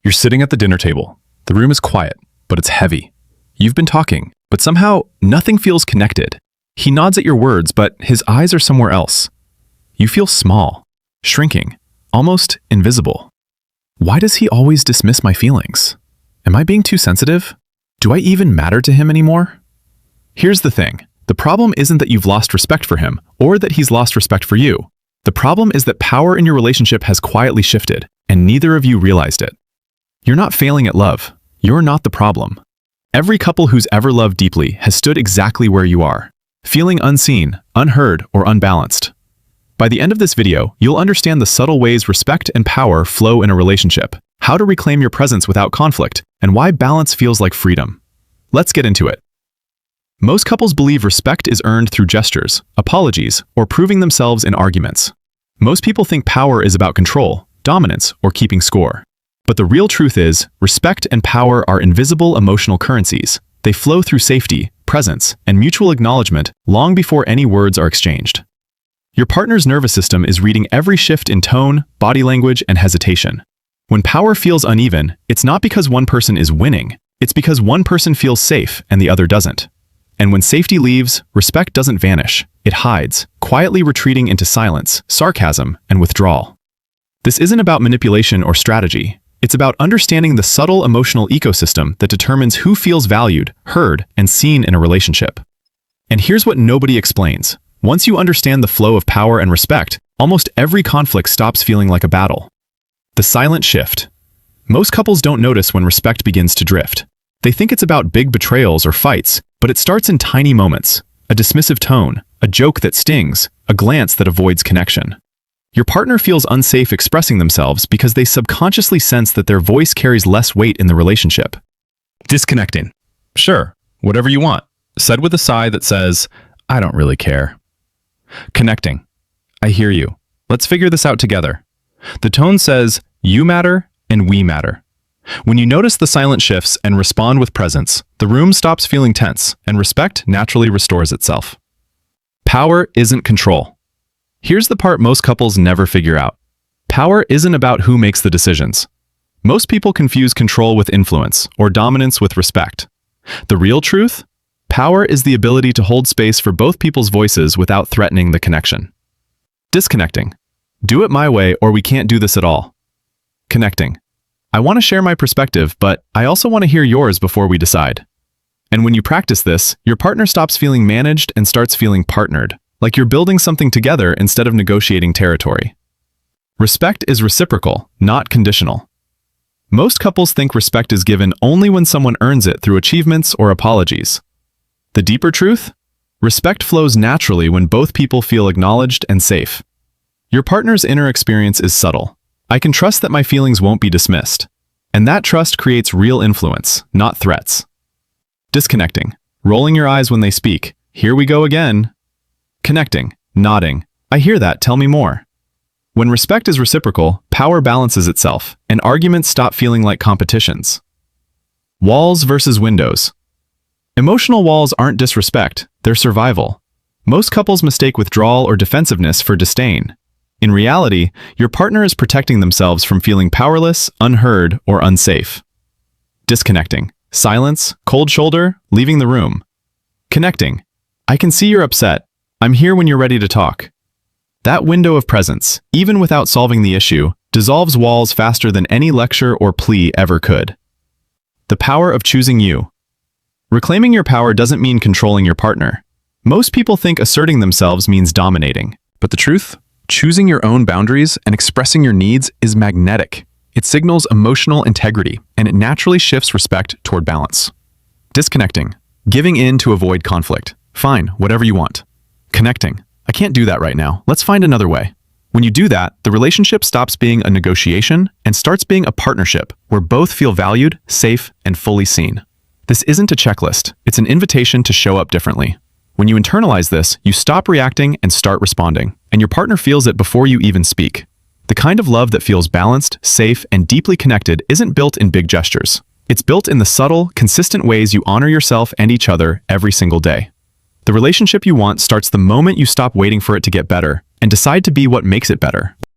You're sitting at the dinner table. The room is quiet, but it's heavy. You've been talking, but somehow nothing feels connected. He nods at your words, but his eyes are somewhere else. You feel small, shrinking, almost invisible. Why does he always dismiss my feelings? Am I being too sensitive? Do I even matter to him anymore? Here's the thing. The problem isn't that you've lost respect for him, or that he's lost respect for you. The problem is that power in your relationship has quietly shifted, and neither of you realized it. You're not failing at love. You're not the problem. Every couple who's ever loved deeply has stood exactly where you are, feeling unseen, unheard, or unbalanced. By the end of this video, you'll understand the subtle ways respect and power flow in a relationship, how to reclaim your presence without conflict, and why balance feels like freedom. Let's get into it. Most couples believe respect is earned through gestures, apologies, or proving themselves in arguments. Most people think power is about control, dominance, or keeping score. But the real truth is, respect and power are invisible emotional currencies. They flow through safety, presence, and mutual acknowledgement long before any words are exchanged. Your partner's nervous system is reading every shift in tone, body language, and hesitation. When power feels uneven, it's not because one person is winning. It's because one person feels safe and the other doesn't. And when safety leaves, respect doesn't vanish. It hides, quietly retreating into silence, sarcasm, and withdrawal. This isn't about manipulation or strategy. It's about understanding the subtle emotional ecosystem that determines who feels valued, heard, and seen in a relationship. And here's what nobody explains. Once you understand the flow of power and respect, almost every conflict stops feeling like a battle. The silent shift. Most couples don't notice when respect begins to drift. They think it's about big betrayals or fights, but it starts in tiny moments. A dismissive tone, a joke that stings, a glance that avoids connection. Your partner feels unsafe expressing themselves because they subconsciously sense that their voice carries less weight in the relationship. Disconnecting. Sure, whatever you want. Said with a sigh that says, I don't really care. Connecting. I hear you. Let's figure this out together. The tone says, you matter and we matter. When you notice the silent shifts and respond with presence, the room stops feeling tense and respect naturally restores itself. Power isn't control. Here's the part most couples never figure out. Power isn't about who makes the decisions. Most people confuse control with influence or dominance with respect. The real truth? Power is the ability to hold space for both people's voices without threatening the connection. Disconnecting. Do it my way or we can't do this at all. Connecting. I want to share my perspective, but I also want to hear yours before we decide. And when you practice this, your partner stops feeling managed and starts feeling partnered, like you're building something together instead of negotiating territory. Respect is reciprocal, not conditional. Most couples think respect is given only when someone earns it through achievements or apologies. The deeper truth? Respect flows naturally when both people feel acknowledged and safe. Your partner's inner experience is subtle. I can trust that my feelings won't be dismissed. And that trust creates real influence, not threats. Disconnecting. Rolling your eyes when they speak. Here we go again. Connecting. Nodding. I hear that, tell me more. When respect is reciprocal, power balances itself, and arguments stop feeling like competitions. Walls versus windows. Emotional walls aren't disrespect, they're survival. Most couples mistake withdrawal or defensiveness for disdain. In reality, your partner is protecting themselves from feeling powerless, unheard, or unsafe. Disconnecting. Silence, cold shoulder, leaving the room. Connecting. I can see you're upset. I'm here when you're ready to talk. That window of presence, even without solving the issue, dissolves walls faster than any lecture or plea ever could. The power of choosing you. Reclaiming your power doesn't mean controlling your partner. Most people think asserting themselves means dominating. But the truth? Choosing your own boundaries and expressing your needs is magnetic. It signals emotional integrity, and it naturally shifts respect toward balance. Disconnecting. Giving in to avoid conflict. Fine, whatever you want. Connecting. I can't do that right now. Let's find another way. When you do that, the relationship stops being a negotiation and starts being a partnership where both feel valued, safe, and fully seen. This isn't a checklist. It's an invitation to show up differently. When you internalize this, you stop reacting and start responding, and your partner feels it before you even speak. The kind of love that feels balanced, safe, and deeply connected isn't built in big gestures. It's built in the subtle, consistent ways you honor yourself and each other every single day. The relationship you want starts the moment you stop waiting for it to get better and decide to be what makes it better.